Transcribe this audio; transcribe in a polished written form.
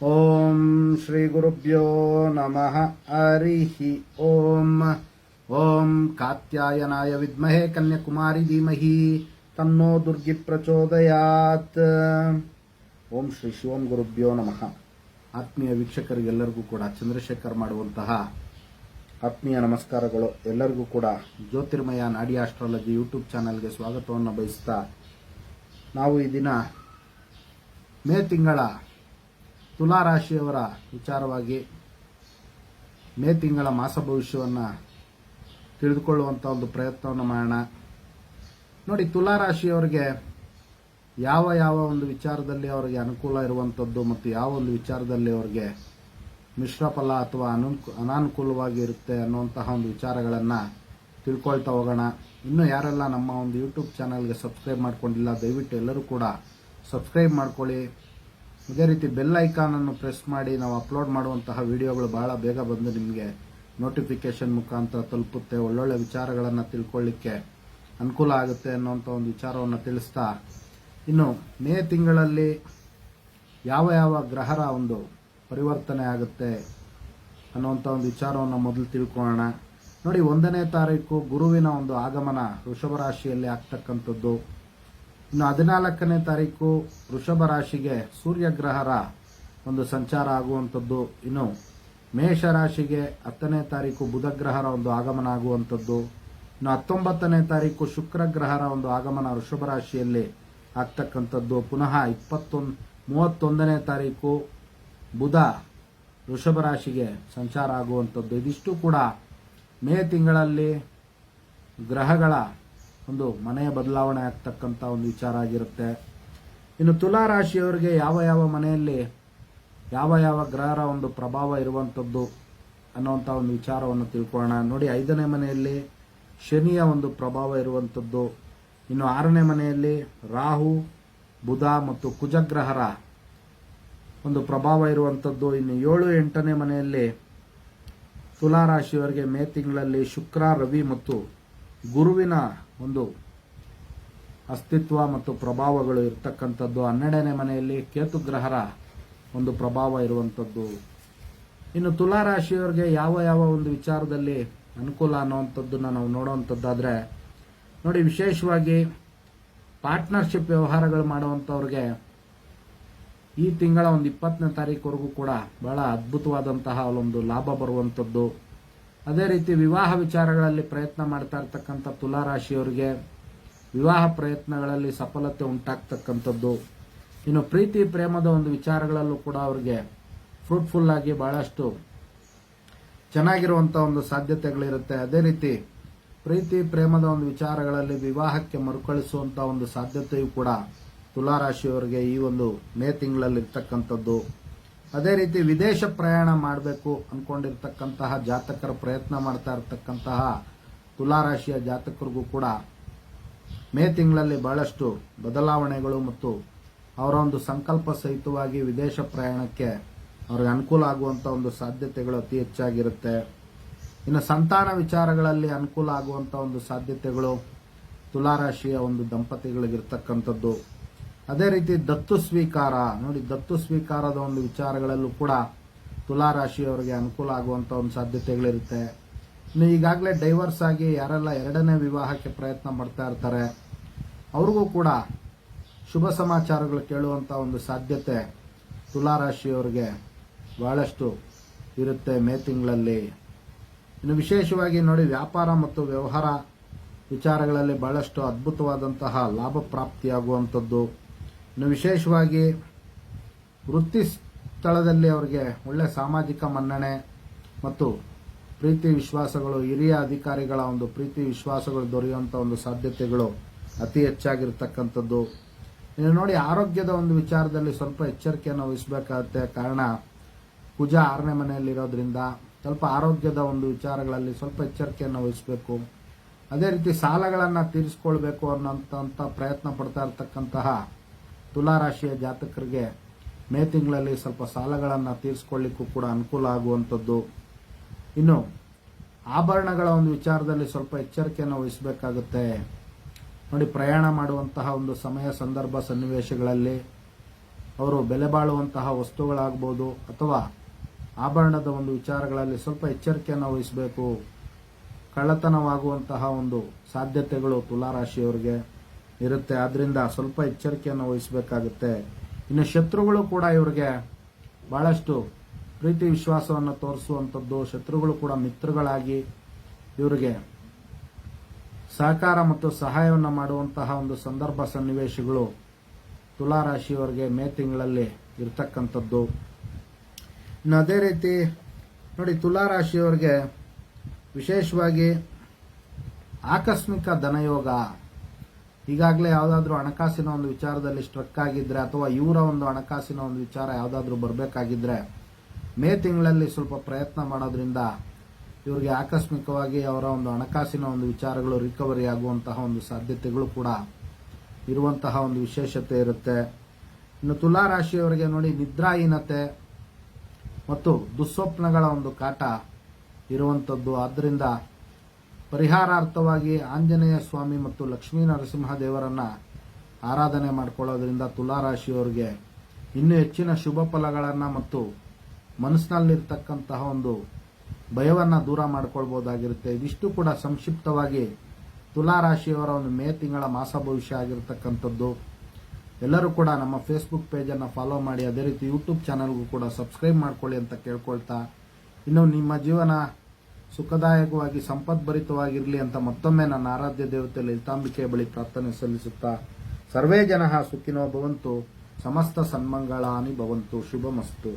ಓಂ ಶ್ರೀ ಗುರುಭ್ಯೋ ನಮಃ ಹರಿಃ ಓಂ. ಓಂ ಕಾತ್ಯಾಯನಾಯ ವಿದ್ಮಹೇ ಕನ್ಯಾಕುಮಾರಿ ಧೀಮಹಿ ತನ್ನೋ ದುರ್ಗಿ ಪ್ರಚೋದಯಾತ್. ಓಂ ಶ್ರೀ ಶಿವಂ ಗುರುಭ್ಯೋ ನಮಃ. ಆತ್ಮೀಯ ವೀಕ್ಷಕರಿಗೆಲ್ಲರಿಗೂ ಕೂಡ ಚಂದ್ರಶೇಖರ್ ಮಾಡುವಂತಹ ಆತ್ಮೀಯ ನಮಸ್ಕಾರಗಳು. ಎಲ್ಲರಿಗೂ ಕೂಡ ಜ್ಯೋತಿರ್ಮಯ ನಾಡಿ ಆಸ್ಟ್ರಾಲಜಿ ಯೂಟ್ಯೂಬ್ ಚಾನಲ್ಗೆ ಸ್ವಾಗತವನ್ನು ಬಯಸ್ತಾ, ನಾವು ಈ ದಿನ ಮೇ ತಿಂಗಳ ತುಲಾ ರಾಶಿಯವರ ವಿಚಾರವಾಗಿ ಮೇ ತಿಂಗಳ ಮಾಸ ಭವಿಷ್ಯವನ್ನು ತಿಳಿದುಕೊಳ್ಳುವಂಥ ಒಂದು ಪ್ರಯತ್ನವನ್ನು ಮಾಡೋಣ. ನೋಡಿ, ತುಲಾ ರಾಶಿಯವರಿಗೆ ಯಾವ ಒಂದು ವಿಚಾರದಲ್ಲಿ ಅವರಿಗೆ ಅನುಕೂಲ ಇರುವಂಥದ್ದು ಮತ್ತು ಯಾವ ಒಂದು ವಿಚಾರದಲ್ಲಿ ಅವರಿಗೆ ಮಿಶ್ರ ಫಲ ಅಥವಾ ಅನಾನುಕೂಲವಾಗಿ ಇರುತ್ತೆ ಅನ್ನುವಂತಹ ಒಂದು ವಿಚಾರಗಳನ್ನು ತಿಳ್ಕೊಳ್ತಾ ಹೋಗೋಣ. ಇನ್ನೂ ಯಾರೆಲ್ಲ ನಮ್ಮ ಒಂದು ಯೂಟ್ಯೂಬ್ ಚಾನಲ್ಗೆ ಸಬ್ಸ್ಕ್ರೈಬ್ ಮಾಡ್ಕೊಂಡಿಲ್ಲ, ದಯವಿಟ್ಟು ಎಲ್ಲರೂ ಕೂಡ ಸಬ್ಸ್ಕ್ರೈಬ್ ಮಾಡ್ಕೊಳ್ಳಿ. ಇದೇ ರೀತಿ ಬೆಲ್ ಐಕಾನನ್ನು ಪ್ರೆಸ್ ಮಾಡಿ ನಾವು ಅಪ್ಲೋಡ್ ಮಾಡುವಂತಹ ವಿಡಿಯೋಗಳು ಬಹಳ ಬೇಗ ಬಂದು ನಿಮಗೆ ನೋಟಿಫಿಕೇಶನ್ ಮುಖಾಂತರ ತಲುಪುತ್ತೆ. ಒಳ್ಳೊಳ್ಳೆ ವಿಚಾರಗಳನ್ನು ತಿಳ್ಕೊಳ್ಳಿಕ್ಕೆ ಅನುಕೂಲ ಆಗುತ್ತೆ ಅನ್ನುವಂಥ ಒಂದು ವಿಚಾರವನ್ನು ತಿಳಿಸ್ತಾ, ಇನ್ನು ಮೇ ತಿಂಗಳಲ್ಲಿ ಯಾವ ಗ್ರಹರ ಒಂದು ಪರಿವರ್ತನೆ ಆಗುತ್ತೆ ಅನ್ನುವಂಥ ಒಂದು ವಿಚಾರವನ್ನು ಮೊದಲು ತಿಳ್ಕೊಳ್ಳೋಣ. ನೋಡಿ, 1ನೇ ತಾರೀಕು ಗುರುವಿನ ಒಂದು ಆಗಮನ ವೃಷಭ ರಾಶಿಯಲ್ಲಿ ಆಗ್ತಕ್ಕಂಥದ್ದು. ಇನ್ನು 14ನೇ ತಾರೀಕು ವೃಷಭ ರಾಶಿಗೆ ಸೂರ್ಯಗ್ರಹರ ಒಂದು ಸಂಚಾರ ಆಗುವಂಥದ್ದು. ಇನ್ನು ಮೇಷ ರಾಶಿಗೆ 10ನೇ ತಾರೀಕು ಬುಧಗ್ರಹರ ಒಂದು ಆಗಮನ ಆಗುವಂಥದ್ದು. ಇನ್ನು 19ನೇ ತಾರೀಕು ಶುಕ್ರಗ್ರಹರ ಒಂದು ಆಗಮನ ವೃಷಭ ರಾಶಿಯಲ್ಲಿ ಆಗ್ತಕ್ಕಂಥದ್ದು. ಪುನಃ 31ನೇ ತಾರೀಕು ಬುಧ ವೃಷಭ ರಾಶಿಗೆ ಸಂಚಾರ ಆಗುವಂಥದ್ದು. ಇದಿಷ್ಟು ಕೂಡ ಮೇ ತಿಂಗಳಲ್ಲಿ ಗ್ರಹಗಳ ಒಂದು ಮನೆಯ ಬದಲಾವಣೆ ಆಗ್ತಕ್ಕಂಥ ಒಂದು ವಿಚಾರ ಆಗಿರುತ್ತೆ. ಇನ್ನು ತುಲಾ ರಾಶಿಯವರಿಗೆ ಯಾವ ಮನೆಯಲ್ಲಿ ಯಾವ ಗ್ರಹರ ಒಂದು ಪ್ರಭಾವ ಇರುವಂಥದ್ದು ಅನ್ನುವಂಥ ಒಂದು ವಿಚಾರವನ್ನು ತಿಳ್ಕೊಳ್ಳೋಣ. ನೋಡಿ, 5ನೇ ಮನೆಯಲ್ಲಿ ಶನಿಯ ಒಂದು ಪ್ರಭಾವ ಇರುವಂಥದ್ದು. ಇನ್ನು 6ನೇ ಮನೆಯಲ್ಲಿ ರಾಹು, ಬುಧ ಮತ್ತು ಕುಜಗ್ರಹರ ಒಂದು ಪ್ರಭಾವ ಇರುವಂಥದ್ದು. ಇನ್ನು 7, 8ನೇ ಮನೆಯಲ್ಲಿ ತುಲಾ ರಾಶಿಯವರಿಗೆ ಮೇ ತಿಂಗಳಲ್ಲಿ ಶುಕ್ರ, ರವಿ ಮತ್ತು ಗುರುವಿನ ಒಂದು ಅಸ್ತಿತ್ವ ಮತ್ತು ಪ್ರಭಾವಗಳು ಇರ್ತಕ್ಕಂಥದ್ದು. 12ನೇ ಮನೆಯಲ್ಲಿ ಕೇತುಗ್ರಹರ ಒಂದು ಪ್ರಭಾವ ಇರುವಂಥದ್ದು. ಇನ್ನು ತುಲಾ ರಾಶಿಯವರಿಗೆ ಯಾವ ಒಂದು ವಿಚಾರದಲ್ಲಿ ಅನುಕೂಲ ಅನ್ನುವಂಥದ್ದನ್ನು ನಾವು ನೋಡುವಂಥದ್ದಾದರೆ, ನೋಡಿ, ವಿಶೇಷವಾಗಿ ಪಾರ್ಟ್ನರ್ಶಿಪ್ ವ್ಯವಹಾರಗಳು ಮಾಡುವಂಥವ್ರಿಗೆ ಈ ತಿಂಗಳ ಒಂದು 20ನೇ ತಾರೀಕುವರೆಗೂ ಕೂಡ ಬಹಳ ಅದ್ಭುತವಾದಂತಹ ಒಂದು ಲಾಭ ಬರುವಂಥದ್ದು. ಅದೇ ರೀತಿ ವಿವಾಹ ವಿಚಾರಗಳಲ್ಲಿ ಪ್ರಯತ್ನ ಮಾಡ್ತಾ ಇರ್ತಕ್ಕಂಥ ತುಲಾ ರಾಶಿಯವರಿಗೆ ವಿವಾಹ ಪ್ರಯತ್ನಗಳಲ್ಲಿ ಸಫಲತೆ ಉಂಟಾಗ್ತಕ್ಕಂಥದ್ದು. ಇನ್ನು ಪ್ರೀತಿ ಪ್ರೇಮದ ಒಂದು ವಿಚಾರಗಳಲ್ಲೂ ಕೂಡ ಅವರಿಗೆ ಫ್ರೂಟ್ಫುಲ್ ಆಗಿ ಬಹಳಷ್ಟು ಚೆನ್ನಾಗಿರುವಂಥ ಒಂದು ಸಾಧ್ಯತೆಗಳಿರುತ್ತೆ. ಅದೇ ರೀತಿ ಪ್ರೀತಿ ಪ್ರೇಮದ ಒಂದು ವಿಚಾರಗಳಲ್ಲಿ ವಿವಾಹಕ್ಕೆ ಮರುಕಳಿಸುವಂಥ ಒಂದು ಸಾಧ್ಯತೆಯೂ ಕೂಡ ತುಲಾ ರಾಶಿಯವರಿಗೆ ಈ ಒಂದು ಮೇ ತಿಂಗಳಲ್ಲಿ ಇರ್ತಕ್ಕಂಥದ್ದು. ಅದೇ ರೀತಿ ವಿದೇಶ ಪ್ರಯಾಣ ಮಾಡಬೇಕು ಅಂದ್ಕೊಂಡಿರ್ತಕ್ಕಂತಹ ಜಾತಕರ ಪ್ರಯತ್ನ ಮಾಡ್ತಾ ಇರತಕ್ಕಂತಹ ತುಲಾ ರಾಶಿಯ ಜಾತಕರಿಗೂ ಕೂಡ ಮೇ ತಿಂಗಳಲ್ಲಿ ಬಹಳಷ್ಟು ಬದಲಾವಣೆಗಳು ಮತ್ತು ಅವರ ಒಂದು ಸಂಕಲ್ಪ ಸಹಿತವಾಗಿ ವಿದೇಶ ಪ್ರಯಾಣಕ್ಕೆ ಅವ್ರಿಗೆ ಅನುಕೂಲ ಆಗುವಂಥ ಒಂದು ಸಾಧ್ಯತೆಗಳು ಅತಿ ಹೆಚ್ಚಾಗಿರುತ್ತೆ. ಇನ್ನು ಸಂತಾನ ವಿಚಾರಗಳಲ್ಲಿ ಅನುಕೂಲ ಆಗುವಂಥ ಒಂದು ಸಾಧ್ಯತೆಗಳು ತುಲಾ ರಾಶಿಯ ಒಂದು ದಂಪತಿಗಳಿಗಿರ್ತಕ್ಕಂಥದ್ದು. ಅದೇ ರೀತಿ ದತ್ತು ಸ್ವೀಕಾರ, ನೋಡಿ, ದತ್ತು ಸ್ವೀಕಾರದ ಒಂದು ವಿಚಾರಗಳಲ್ಲೂ ಕೂಡ ತುಲಾ ರಾಶಿಯವರಿಗೆ ಅನುಕೂಲ ಆಗುವಂಥ ಒಂದು ಸಾಧ್ಯತೆಗಳಿರುತ್ತೆ. ಇನ್ನು ಈಗಾಗಲೇ ಡೈವರ್ಸ್ ಆಗಿ ಯಾರೆಲ್ಲ 2ನೇ ವಿವಾಹಕ್ಕೆ ಪ್ರಯತ್ನ ಮಾಡ್ತಾ ಇರ್ತಾರೆ ಅವ್ರಿಗೂ ಕೂಡ ಶುಭ ಸಮಾಚಾರಗಳು ಕೇಳುವಂಥ ಒಂದು ಸಾಧ್ಯತೆ ತುಲಾ ರಾಶಿಯವರಿಗೆ ಬಹಳಷ್ಟು ಇರುತ್ತೆ ಮೇ ತಿಂಗಳಲ್ಲಿ. ಇನ್ನು ವಿಶೇಷವಾಗಿ ನೋಡಿ, ವ್ಯಾಪಾರ ಮತ್ತು ವ್ಯವಹಾರ ವಿಚಾರಗಳಲ್ಲಿ ಬಹಳಷ್ಟು ಅದ್ಭುತವಾದಂತಹ ಲಾಭ ಪ್ರಾಪ್ತಿಯಾಗುವಂಥದ್ದು. ಇನ್ನು ವಿಶೇಷವಾಗಿ ವೃತ್ತಿ ಸ್ಥಳದಲ್ಲಿ ಅವರಿಗೆ ಒಳ್ಳೆ ಸಾಮಾಜಿಕ ಮನ್ನಣೆ ಮತ್ತು ಪ್ರೀತಿ ವಿಶ್ವಾಸಗಳು, ಹಿರಿಯ ಅಧಿಕಾರಿಗಳ ಒಂದು ಪ್ರೀತಿ ವಿಶ್ವಾಸಗಳು ದೊರೆಯುವಂಥ ಒಂದು ಸಾಧ್ಯತೆಗಳು ಅತಿ ಹೆಚ್ಚಾಗಿರ್ತಕ್ಕಂಥದ್ದು. ಇನ್ನು ನೋಡಿ, ಆರೋಗ್ಯದ ಒಂದು ವಿಚಾರದಲ್ಲಿ ಸ್ವಲ್ಪ ಎಚ್ಚರಿಕೆಯನ್ನು ವಹಿಸಬೇಕಾಗುತ್ತೆ. ಕಾರಣ ಕುಜ 6ನೇ ಮನೆಯಲ್ಲಿರೋದ್ರಿಂದ ಸ್ವಲ್ಪ ಆರೋಗ್ಯದ ಒಂದು ವಿಚಾರಗಳಲ್ಲಿ ಸ್ವಲ್ಪ ಎಚ್ಚರಿಕೆಯನ್ನು ವಹಿಸಬೇಕು. ಅದೇ ರೀತಿ ಸಾಲಗಳನ್ನು ತೀರಿಸಿಕೊಳ್ಬೇಕು ಅನ್ನೋಂಥ ಪ್ರಯತ್ನ ಪಡ್ತಾ ಇರತಕ್ಕಂತಹ ತುಲಾ ರಾಶಿಯ ಜಾತಕರಿಗೆ ಮೇ ತಿಂಗಳಲ್ಲಿ ಸ್ವಲ್ಪ ಸಾಲಗಳನ್ನು ತೀರಿಸಿಕೊಳ್ಳಿಕ್ಕೂ ಕೂಡ ಅನುಕೂಲ ಆಗುವಂಥದ್ದು. ಇನ್ನು ಆಭರಣಗಳ ಒಂದು ವಿಚಾರದಲ್ಲಿ ಸ್ವಲ್ಪ ಎಚ್ಚರಿಕೆಯನ್ನು ವಹಿಸಬೇಕಾಗುತ್ತೆ. ನೋಡಿ, ಪ್ರಯಾಣ ಮಾಡುವಂತಹ ಒಂದು ಸಮಯ ಸಂದರ್ಭ ಸನ್ನಿವೇಶಗಳಲ್ಲಿ ಅವರು ಬೆಲೆ ಬಾಳುವಂತಹ ವಸ್ತುಗಳಾಗ್ಬೋದು ಅಥವಾ ಆಭರಣದ ಒಂದು ವಿಚಾರಗಳಲ್ಲಿ ಸ್ವಲ್ಪ ಎಚ್ಚರಿಕೆಯನ್ನು ವಹಿಸಬೇಕು. ಕಳ್ಳತನವಾಗುವಂತಹ ಒಂದು ಸಾಧ್ಯತೆಗಳು ತುಲಾರಾಶಿಯವರಿಗೆ ಇರುತ್ತೆ. ಆದ್ರಿಂದ ಸ್ವಲ್ಪ ಎಚ್ಚರಿಕೆಯನ್ನು ವಹಿಸಬೇಕಾಗುತ್ತೆ. ಇನ್ನು ಶತ್ರುಗಳು ಕೂಡ ಇವರಿಗೆ ಬಹಳಷ್ಟು ಪ್ರೀತಿ ವಿಶ್ವಾಸವನ್ನು ತೋರಿಸುವಂಥದ್ದು, ಶತ್ರುಗಳು ಕೂಡ ಮಿತ್ರಗಳಾಗಿ ಇವರಿಗೆ ಸಹಕಾರ ಮತ್ತು ಸಹಾಯವನ್ನು ಮಾಡುವಂತಹ ಒಂದು ಸಂದರ್ಭ ಸನ್ನಿವೇಶಗಳು ತುಲಾರಾಶಿಯವರಿಗೆ ಮೇ ತಿಂಗಳಲ್ಲಿ ಇರ್ತಕ್ಕಂಥದ್ದು. ಇನ್ನು ಅದೇ ರೀತಿ ನೋಡಿ, ತುಲಾರಾಶಿಯವರಿಗೆ ವಿಶೇಷವಾಗಿ ಆಕಸ್ಮಿಕ ಧನಯೋಗ. ಈಗಾಗಲೇ ಯಾವುದಾದ್ರೂ ಹಣಕಾಸಿನ ಒಂದು ವಿಚಾರದಲ್ಲಿ ಸ್ಟ್ರಕ್ ಆಗಿದ್ರೆ ಅಥವಾ ಇವರ ಒಂದು ಹಣಕಾಸಿನ ಒಂದು ವಿಚಾರ ಯಾವುದಾದ್ರೂ ಬರಬೇಕಾಗಿದ್ರೆ ಮೇ ತಿಂಗಳಲ್ಲಿ ಸ್ವಲ್ಪ ಪ್ರಯತ್ನ ಮಾಡೋದ್ರಿಂದ ಇವರಿಗೆ ಆಕಸ್ಮಿಕವಾಗಿ ಅವರ ಒಂದು ಹಣಕಾಸಿನ ಒಂದು ವಿಚಾರಗಳು ರಿಕವರಿ ಆಗುವಂತಹ ಒಂದು ಸಾಧ್ಯತೆಗಳು ಕೂಡ ಇರುವಂತಹ ಒಂದು ವಿಶೇಷತೆ ಇರುತ್ತೆ. ಇನ್ನು ತುಲಾರಾಶಿಯವರಿಗೆ ನೋಡಿ, ನಿದ್ರಾಹೀನತೆ ಮತ್ತು ದುಸ್ವಪ್ನಗಳ ಒಂದು ಕಾಟ ಇರುವಂಥದ್ದು. ಆದ್ದರಿಂದ ಪರಿಹಾರಾರ್ಥವಾಗಿ ಆಂಜನೇಯ ಸ್ವಾಮಿ ಮತ್ತು ಲಕ್ಷ್ಮೀ ನರಸಿಂಹ ದೇವರನ್ನ ಆರಾಧನೆ ಮಾಡಿಕೊಳ್ಳೋದ್ರಿಂದ ತುಲಾರಾಶಿಯವರಿಗೆ ಇನ್ನೂ ಹೆಚ್ಚಿನ ಶುಭ ಫಲಗಳನ್ನು ಮತ್ತು ಮನಸ್ಸಿನಲ್ಲಿರ್ತಕ್ಕಂತಹ ಒಂದು ಭಯವನ್ನು ದೂರ ಮಾಡಿಕೊಳ್ಬಹುದಾಗಿರುತ್ತೆ. ಇದಿಷ್ಟು ಕೂಡ ಸಂಕ್ಷಿಪ್ತವಾಗಿ ತುಲಾರಾಶಿಯವರ ಒಂದು ಮೇ ತಿಂಗಳ ಮಾಸ ಭವಿಷ್ಯ ಆಗಿರತಕ್ಕಂಥದ್ದು. ಎಲ್ಲರೂ ಕೂಡ ನಮ್ಮ ಫೇಸ್ಬುಕ್ ಪೇಜನ್ನು ಫಾಲೋ ಮಾಡಿ, ಅದೇ ರೀತಿ ಯೂಟ್ಯೂಬ್ ಚಾನಲ್ಗೂ ಕೂಡ ಸಬ್ಸ್ಕ್ರೈಬ್ ಮಾಡ್ಕೊಳ್ಳಿ ಅಂತ ಕೇಳ್ಕೊಳ್ತಾ, ಇನ್ನು ನಿಮ್ಮ ಜೀವನ ಸುಖದಾಯಕವಾಗಿ ಸಂಪದ್ಭರಿತವಾಗಿರಲಿ ಅಂತ ಮತ್ತೊಮ್ಮೆ ನನ್ನ ಆರಾಧ್ಯ ದೇವತೆ ಲಲಿತಾಂಬಿಕೆ ಬಳಿ ಪ್ರಾರ್ಥನೆ ಸಲ್ಲಿಸುತ್ತಾ, ಸರ್ವೇ ಜನಃ ಸುಖಿನೋ ಭವಂತು, ಸಮಸ್ತ ಸನ್ಮಂಗಳಾನಿ ಭವಂತು, ಶುಭಮಸ್ತು.